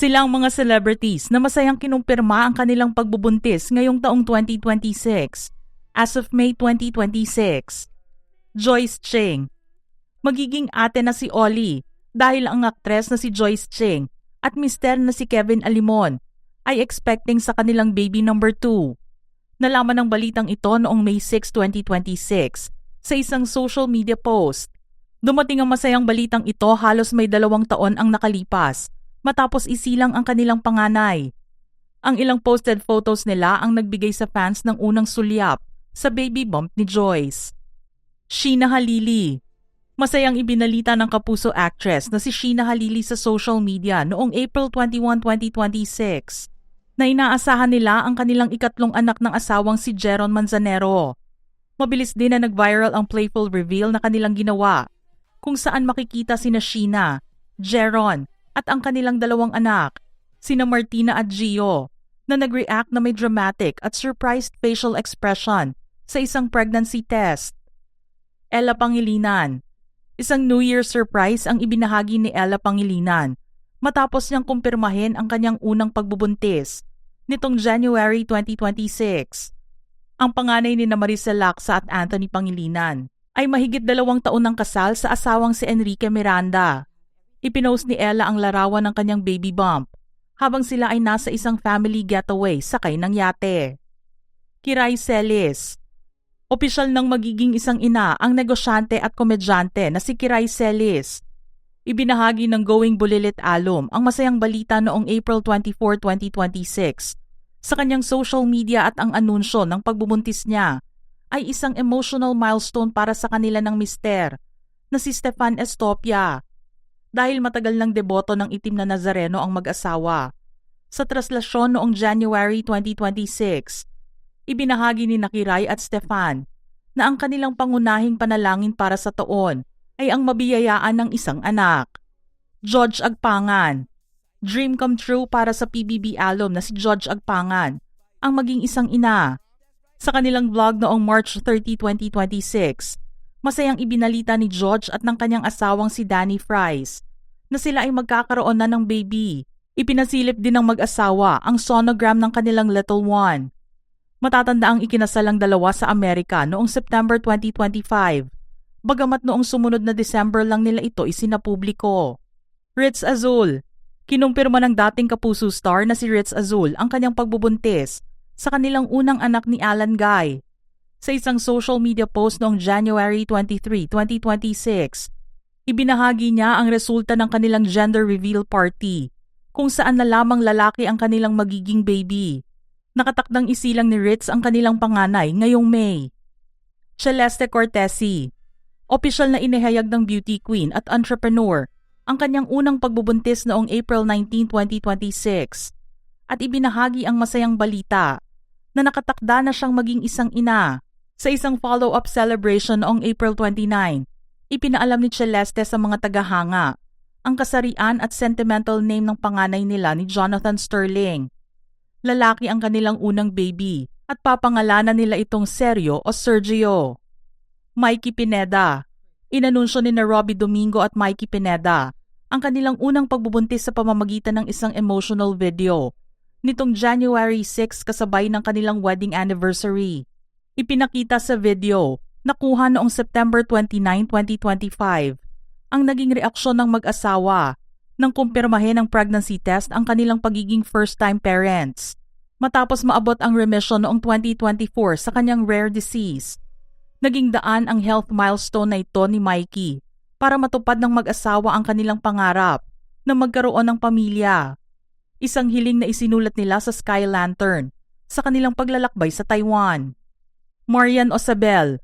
Sila ang mga celebrities na masayang kinumpirma ang kanilang pagbubuntis ngayong taong 2026. As of May 2026, Joyce Cheng. Magiging ate na si Ollie dahil ang aktres na si Joyce Cheng at mister na si Kevin Alimon ay expecting sa kanilang baby number 2. Nalaman ng balitang ito noong May 6, 2026 sa isang social media post. Dumating ang masayang balitang ito halos may 2 taon ang nakalipas matapos isilang ang kanilang panganay. Ang ilang posted photos nila ang nagbigay sa fans ng unang sulyap sa baby bump ni Joyce. Sheena Halili. Masayang ibinalita ng kapuso actress na si Sheena Halili sa social media noong April 21, 2026 na inaasahan nila ang kanilang ikatlong anak ng asawang si Jeron Manzanero. Mabilis din na nag-viral ang playful reveal na kanilang ginawa kung saan makikita sina Sheena, Jeron at ang kanilang 2 anak, sina Martina at Gio, na nag-react na may dramatic at surprised facial expression sa isang pregnancy test. Ella Pangilinan. Isang New Year surprise ang ibinahagi ni Ella Pangilinan matapos niyang kumpirmahin ang kanyang unang pagbubuntis nitong January 2026. Ang panganay ni Maricel Lacsa at Anthony Pangilinan ay mahigit 2 taon ng kasal sa asawang si Enrique Miranda. Ipinost ni Ella ang larawan ng kanyang baby bump habang sila ay nasa isang family getaway sakay ng yate. Kiray Celis. Opisyal nang magiging isang ina ang negosyante at komedyante na si Kiray Celis. Ibinahagi ng Going Bulilit Alum ang masayang balita noong April 24, 2026 sa kanyang social media at ang anunsyo ng pagbubuntis niya ay isang emotional milestone para sa kanila ng mister na si Stefan Estopia. Dahil matagal ng deboto ng itim na Nazareno ang mag-asawa. Sa traslasyon noong January 2026, ibinahagi ni Kiray at Stefan na ang kanilang pangunahing panalangin para sa taon ay ang mabiyayaan ng isang anak. George Agpangan. Dream come true para sa PBB alum na si George Agpangan ang maging isang ina. Sa kanilang vlog noong March 30, 2026, masayang ibinalita ni George at ng kanyang asawang si Danny Fries na sila ay magkakaroon na ng baby. Ipinasilip din ng mag-asawa ang sonogram ng kanilang little one. Matatanda ang ikinasalang 2 sa Amerika noong September 2025, bagamat noong sumunod na December lang nila ito isinapubliko. Ritz Azul. Kinumpirma ng dating kapuso star na si Ritz Azul ang kanyang pagbubuntis sa kanilang unang anak ni Alan Guy. Sa isang social media post noong January 23, 2026, ibinahagi niya ang resulta ng kanilang gender reveal party kung saan na lamang lalaki ang kanilang magiging baby. Nakatakdang isilang ni Ritz ang kanilang panganay ngayong May. Celeste Cortesi. Opisyal na inihayag ng beauty queen at entrepreneur ang kanyang unang pagbubuntis noong April 19, 2026 at ibinahagi ang masayang balita na nakatakda na siyang maging isang ina. Sa isang follow-up celebration noong April 29, ipinaalam ni Celeste sa mga tagahanga ang kasarian at sentimental name ng panganay nila ni Jonathan Sterling. Lalaki ang kanilang unang baby at papangalanan nila itong Sergio o Sergio. Mikey Pineda. Inanunsyo ni Robbie Domingo at Mikey Pineda ang kanilang unang pagbubuntis sa pamamagitan ng isang emotional video nitong January 6 kasabay ng kanilang wedding anniversary. Ipinakita sa video na kuha noong September 29, 2025 ang naging reaksyon ng mag-asawa nang kumpirmahin ng pregnancy test ang kanilang pagiging first-time parents matapos maabot ang remission noong 2024 sa kanyang rare disease. Naging daan ang health milestone na ito ni Mikey para matupad ng mag-asawa ang kanilang pangarap na magkaroon ng pamilya. Isang hiling na isinulat nila sa Sky Lantern sa kanilang paglalakbay sa Taiwan. Marian Osabel.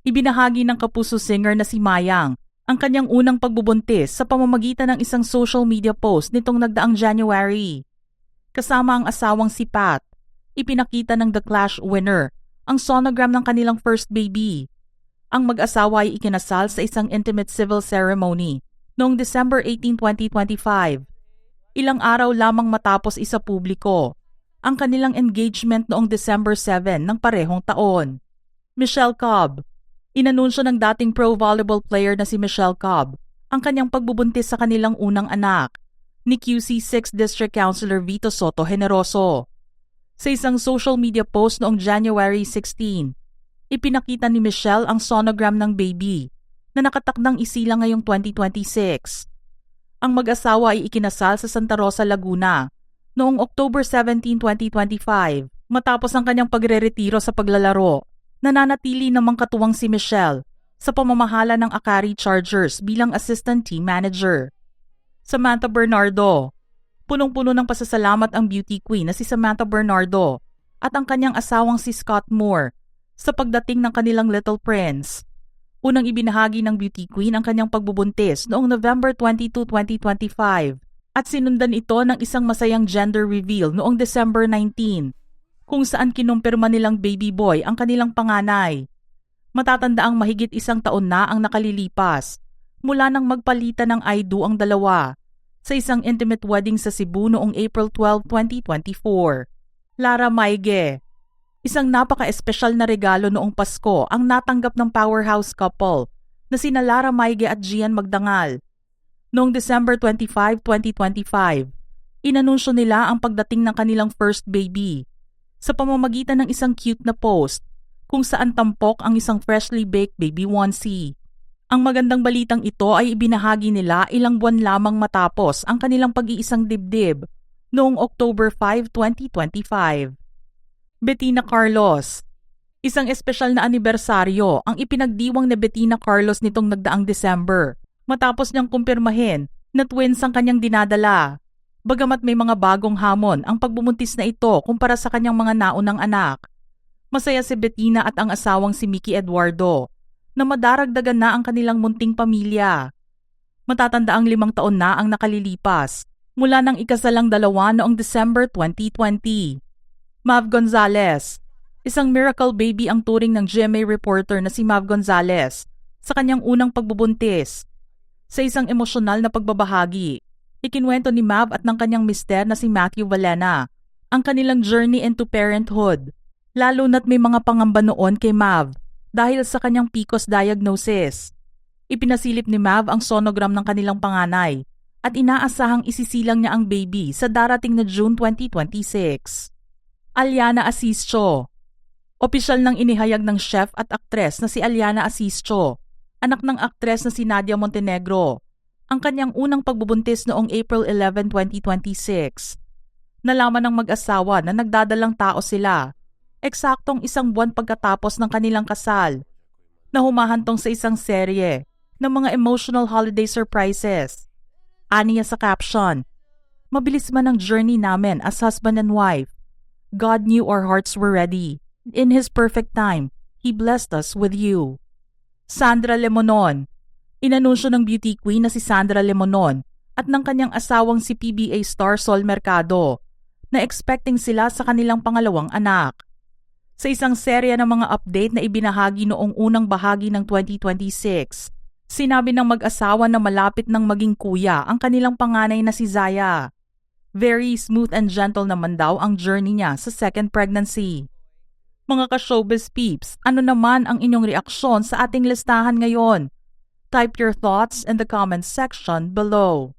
Ibinahagi ng kapuso singer na si Mayang ang kanyang unang pagbubuntis sa pamamagitan ng isang social media post nitong nagdaang January. Kasama ang asawang si Pat, ipinakita ng The Clash winner ang sonogram ng kanilang first baby. Ang mag-asawa ay ikinasal sa isang intimate civil ceremony noong December 18, 2025. Ilang araw lamang matapos isapubliko ang kanilang engagement noong December 7 ng parehong taon. Michelle Cobb. Inanunsyo ng dating pro volleyball player na si Michelle Cobb ang kanyang pagbubuntis sa kanilang unang anak ni QC 6th District Councilor Vito Soto Generoso. Sa isang social media post noong January 16, ipinakita ni Michelle ang sonogram ng baby na nakatakdang isilang ngayong 2026. Ang mag-asawa ay ikinasal sa Santa Rosa, Laguna noong October 17, 2025 matapos ang kanyang pagre-retiro sa paglalaro. Nananatili namang katuwang si Michelle sa pamamahala ng Akari Chargers bilang assistant team manager. Samantha Bernardo. Punong-puno ng pasasalamat ang beauty queen na si Samantha Bernardo at ang kanyang asawang si Scott Moore sa pagdating ng kanilang little prince. Unang ibinahagi ng beauty queen ang kanyang pagbubuntis noong November 22, 2025 at sinundan ito ng isang masayang gender reveal noong December 19 kung saan kinumpirma nilang baby boy ang kanilang panganay. Matatandaang mahigit isang taon na ang nakalilipas mula nang magpalitan ng I do ang dalawa sa isang intimate wedding sa Cebu noong April 12, 2024. Lara Maige. Isang napaka-espesyal na regalo noong Pasko ang natanggap ng powerhouse couple na sina Lara Maige at Gian Magdangal. Noong December 25, 2025, inanunsyo nila ang pagdating ng kanilang first baby sa pamamagitan ng isang cute na post kung saan tampok ang isang freshly baked baby onesie. Ang magandang balitang ito ay ibinahagi nila ilang buwan lamang matapos ang kanilang pag-iisang dibdib noong October 5, 2025. Bettina Carlos. Isang espesyal na anibersaryo ang ipinagdiwang ni Bettina Carlos nitong nagdaang December matapos niyang kumpirmahin na twins ang kanyang dinadala. Bagamat may mga bagong hamon ang pagbubuntis na ito kumpara sa kanyang mga naunang anak. Masaya si Bettina at ang asawang si Mickey Eduardo na madaragdagan na ang kanilang munting pamilya. Matatandaang 5 taon na ang nakalilipas mula nang ikasalang dalawa noong December 2020. Mav Gonzalez. Isang miracle baby ang turing ng GMA reporter na si Mav Gonzalez sa kanyang unang pagbubuntis. Sa isang emosyonal na pagbabahagi, ikinwento ni Mav at ng kanyang mister na si Matthew Valena ang kanilang journey into parenthood, lalo na't may mga pangamba noon kay Mav dahil sa kanyang PCOS diagnosis. Ipinasilip ni Mav ang sonogram ng kanilang panganay at inaasahang isisilang niya ang baby sa darating na June 2026. Aliana Asisio. Opisyal nang inihayag ng chef at aktres na si Aliana Asisio, anak ng aktres na si Nadia Montenegro, ang kanyang unang pagbubuntis noong April 11, 2026. Nalaman ng mag-asawa na nagdadalang tao sila, eksaktong 1 buwan pagkatapos ng kanilang kasal, na humahantong sa isang serye ng mga emotional holiday surprises. Aniya sa caption, "Mabilis man ang journey namin as husband and wife. God knew our hearts were ready. In His perfect time, He blessed us with you." Sandra Lemonon. Inanunsyo ng beauty queen na si Sandra Lemonon at ng kanyang asawang si PBA star Sol Mercado na expecting sila sa kanilang pangalawang anak. Sa isang serya ng mga update na ibinahagi noong unang bahagi ng 2026, sinabi ng mag-asawa na malapit nang maging kuya ang kanilang panganay na si Zaya. Very smooth and gentle naman daw ang journey niya sa second pregnancy. Mga ka-showbiz peeps, ano naman ang inyong reaksyon sa ating listahan ngayon? Type your thoughts in the comments section below.